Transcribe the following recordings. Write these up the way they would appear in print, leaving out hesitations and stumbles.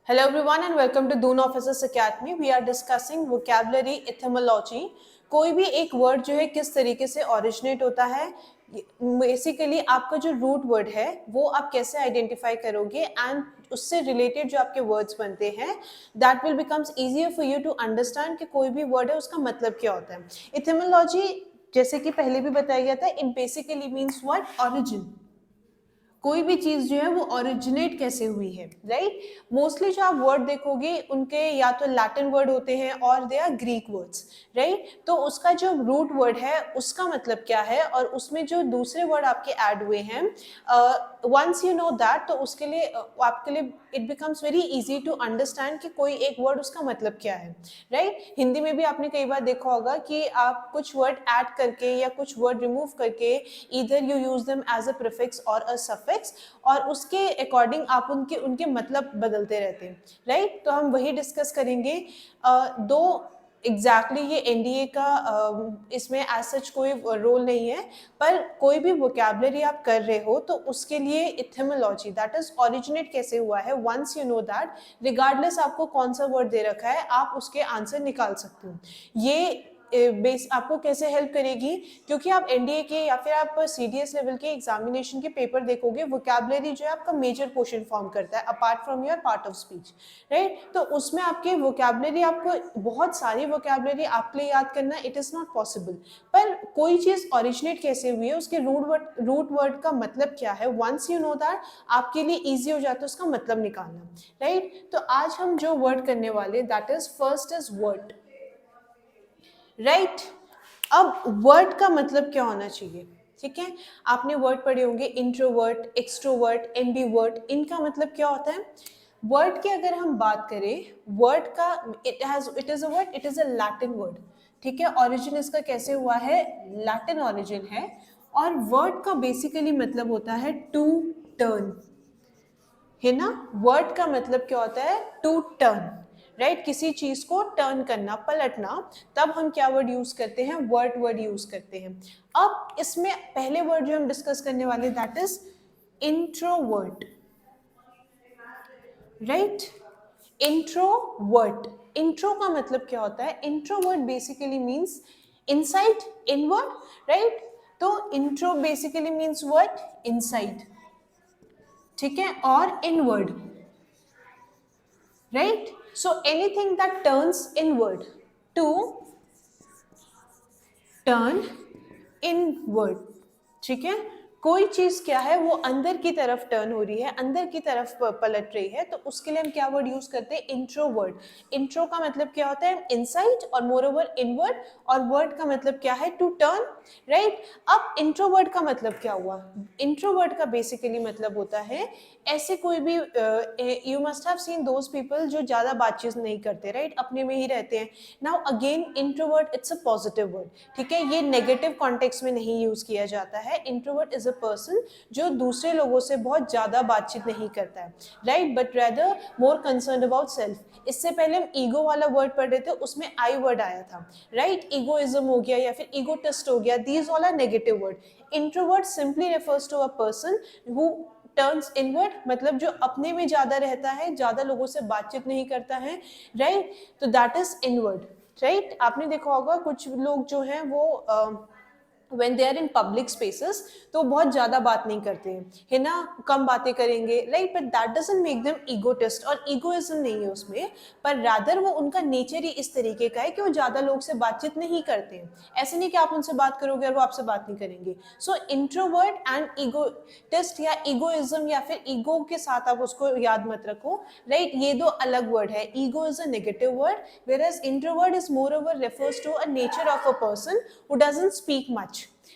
Hello everyone and welcome to Doon Officers Academy. We are discussing vocabulary etymology. कोई भी एक word जो है किस तरीके से ओरिजिनेट होता है, बेसिकली आपका जो रूट वर्ड है वो आप कैसे आइडेंटिफाई करोगे एंड उससे रिलेटेड जो आपके वर्ड्स बनते हैं that will becomes easier for you to understand कि कोई भी वर्ड है उसका मतलब क्या होता है. इथिमोलॉजी जैसे कि पहले भी बताया गया था, it basically means what, origin. कोई भी चीज जो है वो ओरिजिनेट कैसे हुई है, राइट. मोस्टली जो आप वर्ड देखोगे उनके या तो लैटिन वर्ड होते हैं और they are Greek words, right. तो उसका जो रूट वर्ड है उसका मतलब क्या है और उसमें जो दूसरे वर्ड आपके ऐड हुए हैं, वंस यू नो दैट, तो उसके लिए आपके लिए it becomes very easy to understand कि कोई एक वर्ड उसका मतलब क्या है, राइट. हिंदी में भी आपने कई बार देखा होगा कि आप कुछ वर्ड ऐड करके या कुछ वर्ड रिमूव करके either you use them as a prefix और अ सफिक्स और उसके अकॉर्डिंग आप उनके उनके मतलब बदलते रहते हैं, राइट. तो हम वही डिस्कस करेंगे. दो एग्जैक्टली ये एनडीए का इसमें एज सच कोई रोल नहीं है, पर कोई भी वोकैबुलरी आप कर रहे हो तो उसके लिए इथिमोलॉजी दैट इज ओरिजिनेट कैसे हुआ है, once you know that, regardless आपको कौन सा वर्ड दे रखा है आप उसके आंसर निकाल सकते हो. ये बेस आपको कैसे हेल्प करेगी, क्योंकि आप एनडीए के या फिर आप सीडीएस लेवल के एग्जामिनेशन के पेपर देखोगे, वोकैबुलरी जो है आपका मेजर पोर्शन फॉर्म करता है apart from your part of speech, right. तो उसमें आपके वोकैबुलरी, आपको बहुत सारी वोकैबुलरी आपके लिए याद करना इट इज नॉट पॉसिबल. पर कोई चीज ओरिजिनेट कैसे हुई है, उसके रूट वर्ड का मतलब क्या है, वंस यू नो दैट आपके लिए ईजी हो जाता है उसका मतलब निकालना, राइट. तो आज हम जो वर्ड करने वाले that is first is word, right. अब वर्ड का मतलब क्या होना चाहिए, ठीक है. आपने वर्ड पढ़े होंगे, इंट्रोवर्ट, एक्सट्रोवर्ट, एम्बीवर्ट. इनका मतलब क्या होता है. वर्ड की अगर हम बात करें, वर्ड का it is a word, it is a Latin word, ठीक है. ओरिजिन इसका कैसे हुआ है, लैटिन ओरिजिन है. और वर्ड का बेसिकली मतलब होता है टू टर्न, है ना. वर्ड का मतलब क्या होता है, टू टर्न, राइट. किसी चीज को टर्न करना, पलटना, तब हम क्या वर्ड यूज करते हैं, वर्ड यूज करते हैं. अब इसमें पहले वर्ड जो हम डिस्कस करने वाले that is introvert, right. Introvert, intro का मतलब क्या होता है, introvert basically means inside, inward, right. तो intro basically means what, inside, ठीक है, और inward, right. So anything that turns inward, to turn inward, ठीक है. कोई चीज क्या है वो अंदर की तरफ टर्न हो रही है, अंदर की तरफ पलट रही है, तो उसके लिए हम क्या वर्ड यूज करते हैं, इंट्रोवर्ड. इंट्रो का मतलब क्या होता है, इनसाइड, और मोर ओवर इनवर्ड, और वर्ड का मतलब क्या है, टू टर्न, राइट. अब इंट्रोवर्ड का मतलब क्या हुआ, इंट्रोवर्ड का बेसिकली मतलब होता है ऐसे कोई भी, you must have seen those people जो ज्यादा बातचीत नहीं करते, राइट, अपने में ही रहते हैं. Now again introvert it's a positive word, ठीक है. ये नेगेटिव कॉन्टेक्स्ट में नहीं यूज किया जाता है. इंट्रोवर्ट इज अ पर्सन जो दूसरे लोगों से बहुत ज्यादा बातचीत नहीं करता है, right, but rather more concern about self. इससे पहले हम ईगो वाला वर्ड पढ़ रहे थे, उसमें आई वर्ड आया था, राइट. ईगोइज्म हो गया या फिर ईगोटिस्ट हो गया, these all are negative word. Introvert simply refers to a person who turns inward, मतलब जो अपने में ज्यादा रहता है, ज्यादा लोगों से बातचीत नहीं करता है, राइट. तो दैट इज इनवर्ड, राइट. आपने देखा होगा कुछ लोग जो हैं वो when they are in public spaces तो बहुत ज्यादा बात नहीं करते हैं, है ना, कम बातें करेंगे, right. But that doesn't make them egotist, और ईगोइज्म नहीं है उसमें, पर रादर वो उनका नेचर ही इस तरीके का है कि वो ज्यादा लोग से बातचीत नहीं करते हैं. ऐसे नहीं कि आप उनसे बात करोगे और वो आपसे बात नहीं करेंगे. सो इंट्रोवर्ट एंड ईगोटिस्ट या ईगोइज्म या फिर ईगो के साथ आप उसको याद मत रखो, राइट. ये दो अलग वर्ड है. Ego is a negative word, whereas introvert is moreover refers to a nature of a person who doesn't speak much,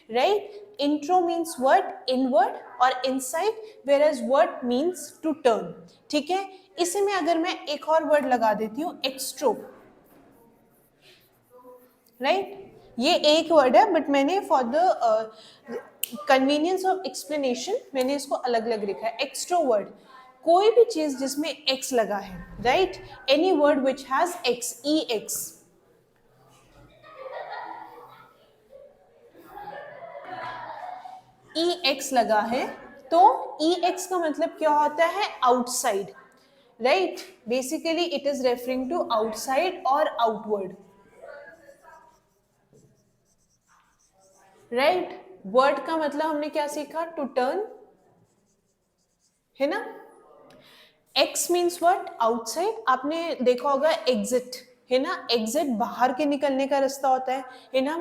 right. Intro means what, inward or inside, whereas word means to turn, ठीक है. इसी में अगर मैं एक और word लगा देती हूँ, एक्स्ट्रो, राइट. ये एक वर्ड है बट मैंने for the convenience of explanation मैंने इसको अलग अलग लिखा है. एक्स्ट्रोवर्ट, कोई भी चीज जिसमें एक्स लगा है, right. Any word which has x, E x, E x लगा है, तो ई एक्स का मतलब क्या होता है, outside, right, basically it is referring to outside और आउटवर्ड, राइट। वर्ड का मतलब हमने क्या सीखा, टू टर्न, है ना। Ex means what, outside. आपने देखा होगा एग्जिट, है ना, एग्जिट बाहर के निकलने का रास्ता होता है ना।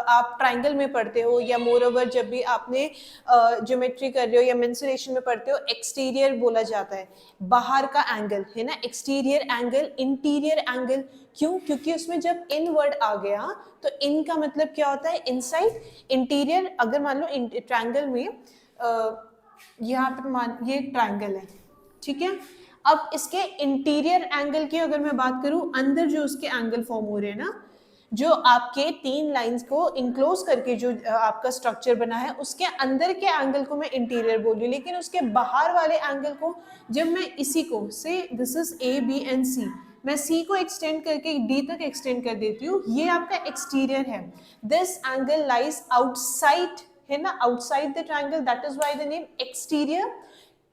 आप ट्राइंगल में पढ़ते हो या मोर ओवर जब भी आपने ज्योमेट्री कर रहे हो या मेंसुरेशन में पढ़ते हो, एक्सटीरियर बोला जाता है, बाहर का एंगल, है ना, एक्सटीरियर एंगल, इंटीरियर एंगल। क्यों? क्योंकि उसमें जब इन वर्ड आ गया तो इन का मतलब क्या होता है, इनसाइड। इंटीरियर, अगर मान लो ट्राइंगल में यहाँ पर मान ये ट्राइंगल है, ठीक है। अब इसके इंटीरियर एंगल की अगर मैं बात करूं, अंदर जो उसके एंगल फॉर्म हो रहे हैं ना, जो आपके 3 लाइंस को इंक्लोज करके जो आपका स्ट्रक्चर बना है, उसके अंदर के एंगल को मैं इंटीरियर बोल रही हूँ, लेकिन उसके बाहर वाले एंगल को जब मैं इसी को say this is A B and C, मैं सी को एक्सटेंड करके डी तक एक्सटेंड कर देती हूँ, ये आपका एक्सटीरियर है। दिस एंगल लाइज आउटसाइड, है ना, outside the triangle, that is why the name exterior.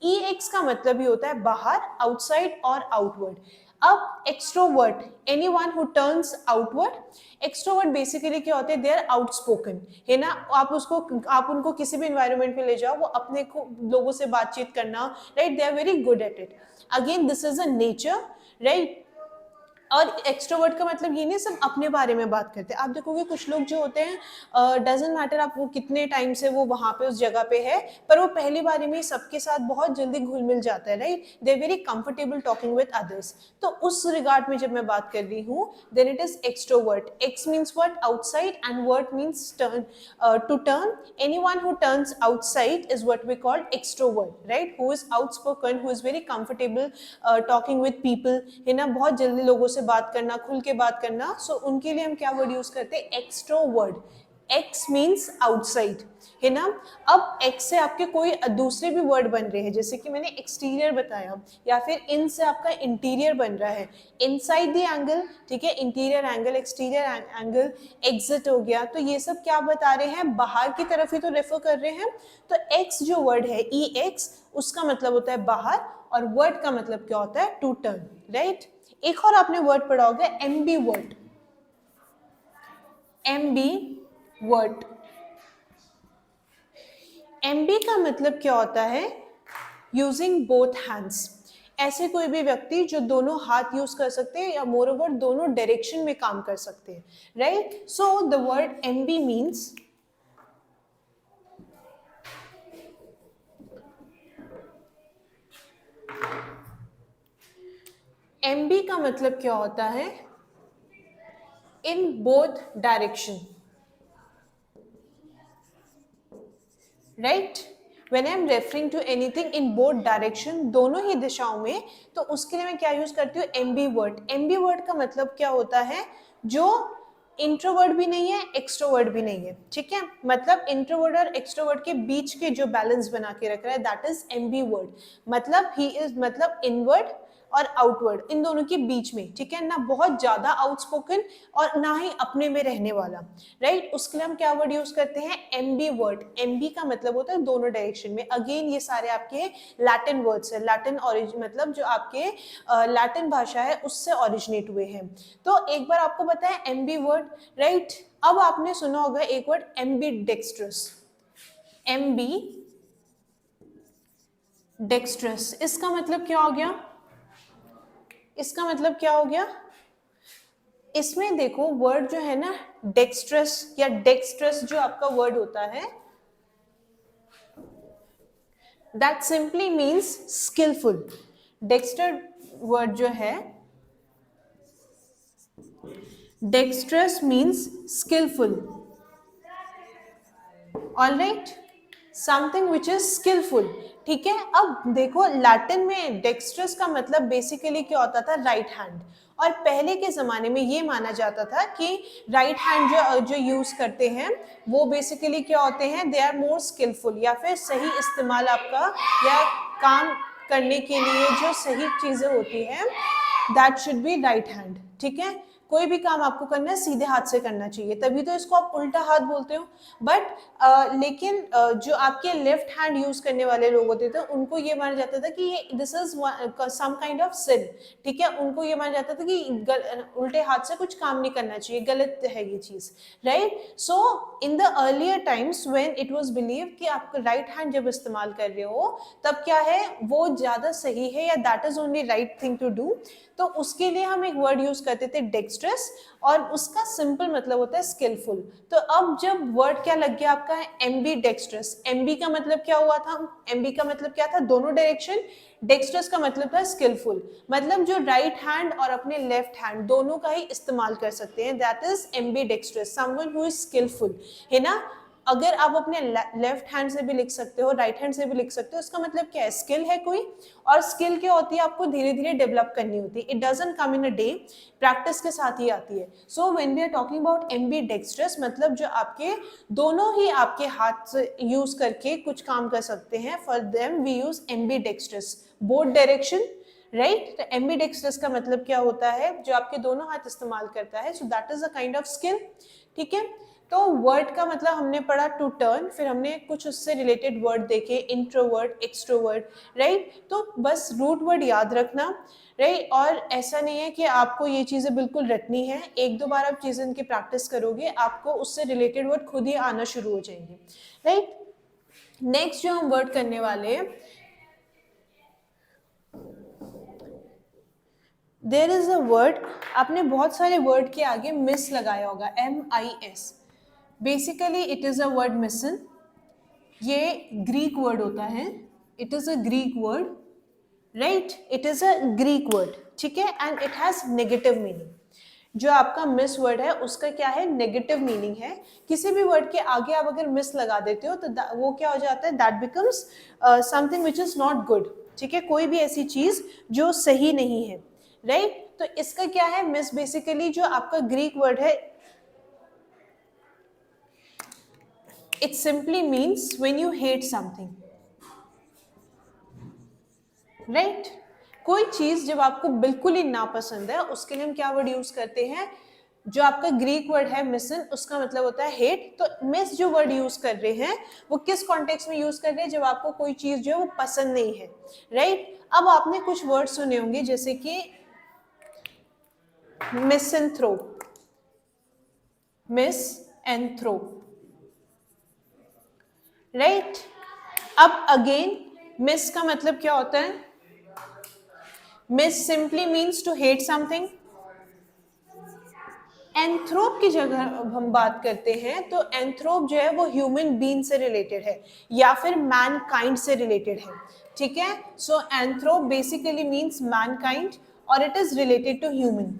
E x का मतलब ही होता है बाहर, आउटसाइड और आउटवर्ड। अब extrovert, anyone who turns outward. Extrovert basically क्या होते हैं, दे आर आउटस्पोकन, है ना। आप उनको किसी भी एनवायरनमेंट में ले जाओ, वो अपने को लोगों से बातचीत करना, right, they are very good at it. Again this is a nature, right. और एक्सट्रोवर्ट का मतलब ये नहीं सब अपने बारे में बात करते हैं। आप देखोगे कुछ लोग जो होते हैं, डजेंट मैटर आप वो कितने टाइम से वो वहाँ पे उस जगह पे है, पर वो पहली बारी में सबके साथ बहुत जल्दी घुल मिल जाता है, right, they very comfortable talking with others. तो उस रिगार्ड में जब मैं बात कर रही हूँ, then it is extrovert. Ex means what, outside, and vert means turn, to turn. Anyone who turns outside is what we call extrovert, right, who is outspoken, who is very comfortable talking with people, है ना, बहुत जल्दी लोगों से बात करना, खुल के बात करना। सो उनके लिए हम क्या वर्ड यूज करते हैं, एक्सट्रोवर्ट। एक्स मीन्स आउटसाइड, है ना। अब एक्स से आपके कोई दूसरे भी वर्ड बन रहे हैं, जैसे कि मैंने एक्सटीरियर बताया, या फिर इन से आपका इंटीरियर बन रहा है, इनसाइड द एंगल, ठीक है, interior angle, exterior angle, exit हो गया। तो ये सब क्या बता रहे हैं, बाहर की तरफ ही तो रेफर कर रहे हैं। तो एक्स जो वर्ड है, ई एक्स, उसका मतलब होता है बाहर, और वर्ड का मतलब क्या होता है, टू टर्न, राइट। एक और आपने वर्ड पढ़ा होगा, एम्बी वर्ड। एम्बी वर्ड, एम्बी का मतलब क्या होता है, यूजिंग बोथ हैंड्स। ऐसे कोई भी व्यक्ति जो दोनों हाथ यूज कर सकते हैं, या मोर ओवर दोनों डायरेक्शन में काम कर सकते हैं, right. So the word ambi means ambi का मतलब क्या होता है, in both direction, right. When I am referring to anything in both direction, दोनों ही दिशाओं में, तो उसके लिए मैं क्या यूज करती हूँ, एम्बी वर्ड। एम्बी वर्ड का मतलब क्या होता है, जो इंट्रोवर्ड भी नहीं है, एक्सट्रोवर्ड भी नहीं है, ठीक है। मतलब इंट्रोवर्ड और एक्सट्रोवर्ड के बीच के जो बैलेंस बना के रख रहा है, दैट इज एम्बी वर्ड। मतलब ही इज, मतलब इनवर्ड और आउटवर्ड, इन दोनों के बीच में, ठीक है ना, बहुत ज्यादा आउटस्पोकन और ना ही अपने में रहने वाला, राइट। उसके लिए हम क्या वर्ड यूज करते हैं, एम्बी वर्ड। एम्बी का मतलब होता है दोनों डायरेक्शन में। अगेन ये सारे आपके लैटिन वर्ड्स है, लैटिन ओरिजिन, मतलब जो आपके लैटिन भाषा है उससे ओरिजिनेट हुए हैं। तो एक बार आपको पता है एम्बी वर्ड, राइट। अब आपने सुना होगा एक word, Aamby dextrous. Aamby dextrous, इसका मतलब क्या हो गया, इसका मतलब क्या हो गया, इसमें देखो वर्ड जो है ना, डेक्स्ट्रस या डेक्स्ट्रस जो आपका वर्ड होता है, that simply means skilful. Dexter word जो है, dextrous means skilful, alright, something which is skilful, ठीक है। अब देखो लैटिन में डेक्स्ट्रस का मतलब बेसिकली क्या होता था, राइट हैंड। और पहले के ज़माने में ये माना जाता था कि राइट हैंड जो यूज़ करते हैं वो बेसिकली क्या होते हैं, दे आर मोर स्किलफुल, या फिर सही इस्तेमाल आपका या काम करने के लिए जो सही चीज़ें होती हैं, that should be right hand, ठीक है। कोई भी काम आपको करना है सीधे हाथ से करना चाहिए, तभी तो इसको आप उल्टा हाथ बोलते हो। बट लेकिन जो आपके लेफ्ट हैंड यूज करने वाले लोग होते थे उनको ये माना जाता था कि ये this is some kind of sin, ठीक है, उनको ये माना जाता था कि उल्टे हाथ से कुछ काम नहीं करना चाहिए, गलत है ये चीज, right. So in the earlier times when it was believe कि आप राइट हैंड जब इस्तेमाल कर रहे हो तब क्या है वो ज्यादा सही है या that is only right thing to do, तो उसके लिए हम एक वर्ड यूज करते थे डेक्स्ट्रस, और उसका सिंपल मतलब होता है स्किलफुल। तो अब जब वर्ड क्या लग गया आपका एम्बी डेक्स्ट्रस, एम्बी का मतलब क्या हुआ था, एम्बी का मतलब क्या था, दोनों डायरेक्शन, डेक्स्ट्रस का मतलब था स्किलफुल, मतलब जो राइट हैंड और अपने लेफ्ट हैंड दोनों का ही इस्तेमाल कर सकते हैं, that is ambi dextrous, someone who is skillful, है ना। अगर आप अपने लेफ्ट हैंड से भी लिख सकते हो, राइट हैंड से भी लिख सकते हो, इसका मतलब क्या है, स्किल है कोई, और स्किल क्या होती है, आपको धीरे धीरे डेवलप करनी होती है, it doesn't come in a day, practice के साथ ही आती है। So when we are talking about ambi dextrous, मतलब जो आपके दोनों ही आपके हाथ से यूज करके कुछ काम कर सकते हैं, for them we use ambi dextrous, both direction, right. तो एम्बी डेक्स्ट्रस का मतलब क्या होता है, जो आपके दोनों हाथ इस्तेमाल करता है, so that is a kind of skill, ठीक है। तो वर्ड का मतलब हमने पढ़ा टू टर्न, फिर हमने कुछ उससे रिलेटेड वर्ड देखे, इंट्रोवर्ट, एक्सट्रोवर्ट, राइट। तो बस रूट वर्ड याद रखना, राइट। और ऐसा नहीं है कि आपको ये चीज़ें बिल्कुल रटनी है, एक दो बार आप चीज़ें इनकी प्रैक्टिस करोगे आपको उससे रिलेटेड वर्ड खुद ही आना शुरू हो जाएंगे, राइट। नेक्स्ट जो हम वर्ड करने वाले हैं, देयर इज अ वर्ड, आपने बहुत सारे वर्ड के आगे मिस लगाया होगा, MIS, basically it is a word mission, ये ग्रीक वर्ड होता है, it is a Greek word, right, it is a Greek word, ठीक है, and it has negative meaning. जो आपका मिस वर्ड है उसका क्या है, नेगेटिव मीनिंग है। किसी भी वर्ड के आगे आप अगर मिस लगा देते हो तो वो क्या हो जाता है, that becomes something which is not good, ठीक है, कोई भी ऐसी चीज जो सही नहीं है, राइट। तो इसका क्या है, मिस बेसिकली जो आपका ग्रीक वर्ड है, it simply means when you hate something, right। कोई चीज जब आपको बिल्कुल ही नापसंद है उसके लिए हम क्या वर्ड यूज करते हैं, जो आपका ग्रीक वर्ड है मिसन, उसका मतलब होता है हेट। तो मिस जो वर्ड यूज कर रहे हैं वो किस कॉन्टेक्स्ट में यूज कर रहे हैं, जब आपको कोई चीज जो है वो पसंद नहीं है, राइट। अब आपने कुछ वर्ड सुने होंगे जैसे कि मिसएंथ्रोप, मिसएंथ्रोप, राइट। अब अगेन मिस का मतलब क्या होता है, mis simply means to hate something. Anthrope की जगह अब हम बात करते हैं तो एंथ्रोप जो है वो ह्यूमन बीइंग से रिलेटेड है या फिर मैनकाइंड से रिलेटेड है, ठीक है। So anthrope basically means mankind और it is related to human,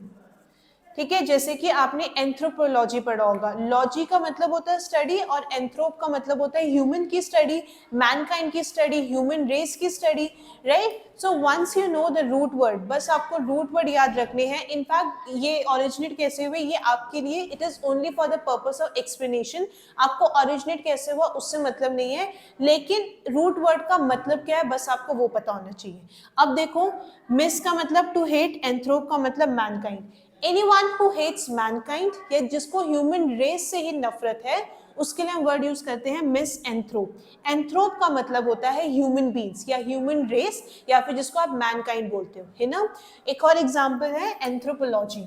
ठीक है। जैसे कि आपने एंथ्रोपोलॉजी पढ़ा होगा, लॉजी का मतलब होता है स्टडी और एंथ्रोप का मतलब होता है ह्यूमन की स्टडी, मैनकाइंड की स्टडी, ह्यूमन रेस की study, right. So once you know the root word, बस आपको रूट वर्ड याद रखने हैं। इनफैक्ट ये ओरिजिनेट कैसे हुए ये आपके लिए, it is only for the purpose of explanation, आपको ओरिजिनेट कैसे हुआ उससे मतलब नहीं है, लेकिन रूट वर्ड का मतलब क्या है बस आपको वो पता होना चाहिए। अब देखो, मिस का मतलब टू हेट, एंथ्रोप का मतलब Mankind. Anyone who hates mankind, या जिसको ह्यूमन रेस से ही नफरत है, उसके लिए हम वर्ड यूज करते हैं मिस एंथ्रोप। एंथ्रोप का मतलब होता है ह्यूमन बींग्स या ह्यूमन रेस, या फिर जिसको आप मैनकाइंड बोलते हो, है ना। एक और एग्जांपल है एंथ्रोपोलॉजी,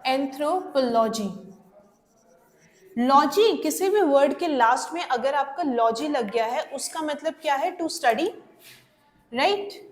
एंथ्रोपोलॉजी, लॉजी, किसी भी वर्ड के लास्ट में अगर आपका लॉजी लग गया है उसका मतलब क्या है, टू स्टडी, राइट,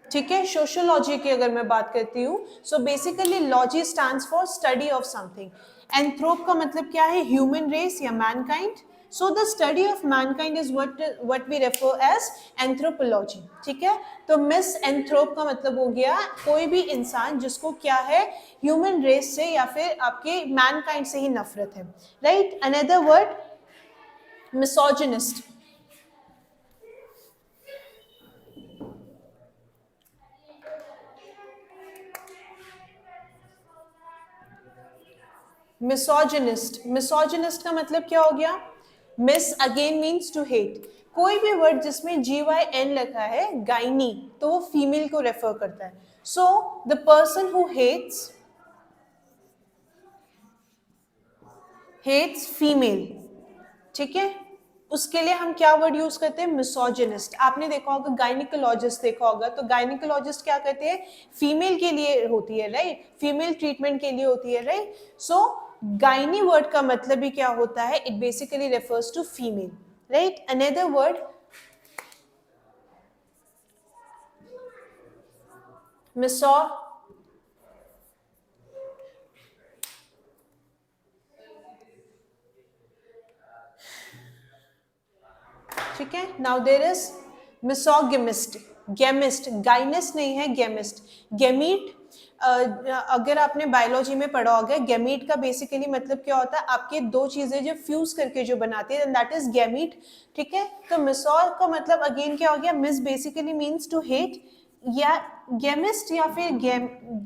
ठीक है। सोशियोलॉजी की अगर मैं बात करती हूँ, so basically logy stands for study of something. Anthrope का मतलब क्या है, ह्यूमन रेस या mankind. So the study of mankind is what we refer as anthropology, ठीक है। तो मिस एंथ्रोप का मतलब हो गया कोई भी इंसान जिसको क्या है, ह्यूमन रेस से या फिर आपके मैनकाइंड से ही नफरत है, right. Another word misogynist, misogynist, misogynist का मतलब क्या हो गया, mis again means to hate. कोई भी वर्ड जिसमें GYN लिखा है, गाइनी, तो वो फीमेल को रेफर करता है। So the person who hates, hates female, ठीक है, उसके लिए हम क्या वर्ड यूज करते हैं, मिसोजिनिस्ट। आपने देखा होगा गायनिकोलॉजिस्ट देखा होगा, तो गायनिकोलॉजिस्ट क्या कहते हैं, फीमेल के लिए होती है, राइट, फीमेल ट्रीटमेंट के लिए होती है, राइट। सो गायनी वर्ड का मतलब भी क्या होता है, it basically refers to female, right. Another word miso, ठीक है। Now there is misogamist, gamist, gynist नहीं है, गेमिस्ट, गेमीट। अगर आपने बायोलॉजी में पढ़ा होगा, गेमीट का बेसिकली मतलब क्या होता है, आपके दो चीजें जो फ्यूज करके जो बनाती है, दैट इज गेमीट, ठीक है। तो मिसो का मतलब अगेन क्या हो गया, mis basically means to hate, या गेमिस्ट या फिर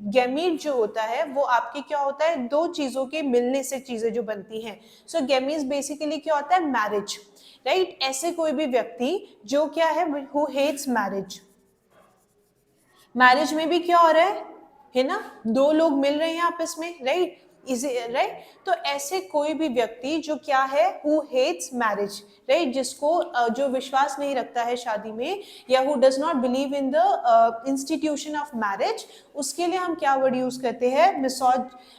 गेमीट जो होता है वो आपके क्या होता है, दो चीजों के मिलने से चीजें जो बनती हैं। सो गेमीज बेसिकली क्या होता है, मैरिज, राइट। ऐसे कोई भी व्यक्ति जो क्या है, हु हेट्स मैरिज, मैरिज में भी क्या हो रहा है ना, दो लोग मिल रहे हैं आपस में, राइट, इज राइट। तो ऐसे कोई भी व्यक्ति जो क्या है, हु हेट्स मैरिज, राइट, जिसको जो विश्वास नहीं रखता है शादी में, या who does not believe in the institution of marriage, उसके लिए हम क्या वर्ड यूज करते हैं,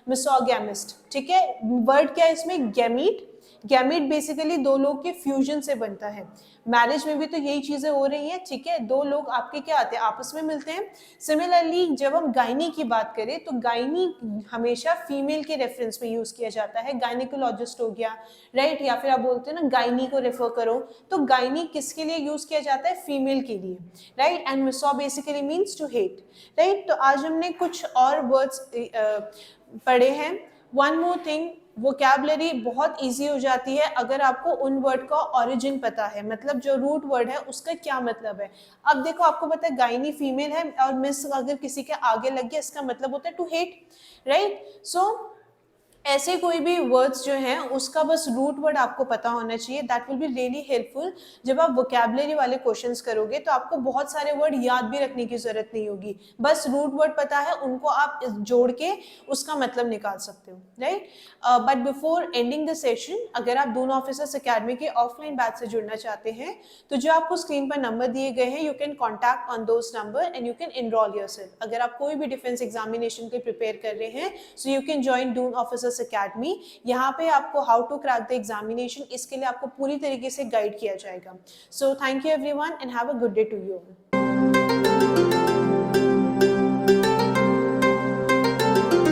मिसोगैमिस्ट, ठीक है। वर्ड क्या है इसमें, गैमीट। गैमीट बेसिकली दो लोग के फ्यूजन से बनता है। मैरिज में भी तो यही चीजें हो रही हैं, ठीक है, दो लोग आपके क्या आते हैं, आपस में मिलते हैं। सिमिलरली जब हम गायनी की बात करें तो गायनी हमेशा फीमेल के रेफरेंस में यूज किया जाता है, गायनिकोलॉजिस्ट हो गया, राइट, या फिर आप बोलते हैं ना गायनी को रेफर करो, तो गायनी किसके लिए यूज किया जाता है, फीमेल के लिए, right. And miso basically means to hate, right. तो आज हमने कुछ और वर्ड्स पढ़े हैं। वन मोर थिंग, वोकैबुलरी बहुत इजी हो जाती है अगर आपको उन वर्ड का ओरिजिन पता है, मतलब जो रूट वर्ड है उसका क्या मतलब है। अब देखो, आपको पता है गायनी फीमेल है और मिस अगर किसी के आगे लग गया, इसका मतलब होता है टू हेट, राइट। सो ऐसे कोई भी वर्ड्स जो हैं उसका बस रूट वर्ड आपको पता होना चाहिए, that will be really helpful. जब आप वोकैबुलरी वाले क्वेश्चंस करोगे तो आपको बहुत सारे वर्ड याद भी रखने की जरूरत नहीं होगी, बस रूट वर्ड पता है, उनको आप जोड़ के उसका मतलब निकाल सकते हो, right. But before ending the session, अगर आप दून ऑफिसर्स अकेडमी के ऑफलाइन बैच से जुड़ना चाहते हैं तो जो आपको स्क्रीन पर नंबर दिए गए हैं, you can contact on those number and you can enrol yourself. अगर आप कोई भी डिफेंस एग्जामिनेशन के प्रिपेयर कर रहे हैं, so you can join Doon officers academy. यहाँ पे आपको how to crack the examination, इसके लिए आपको पूरी तरीके से गाइड किया जाएगा। So thank you everyone and have a good day to you.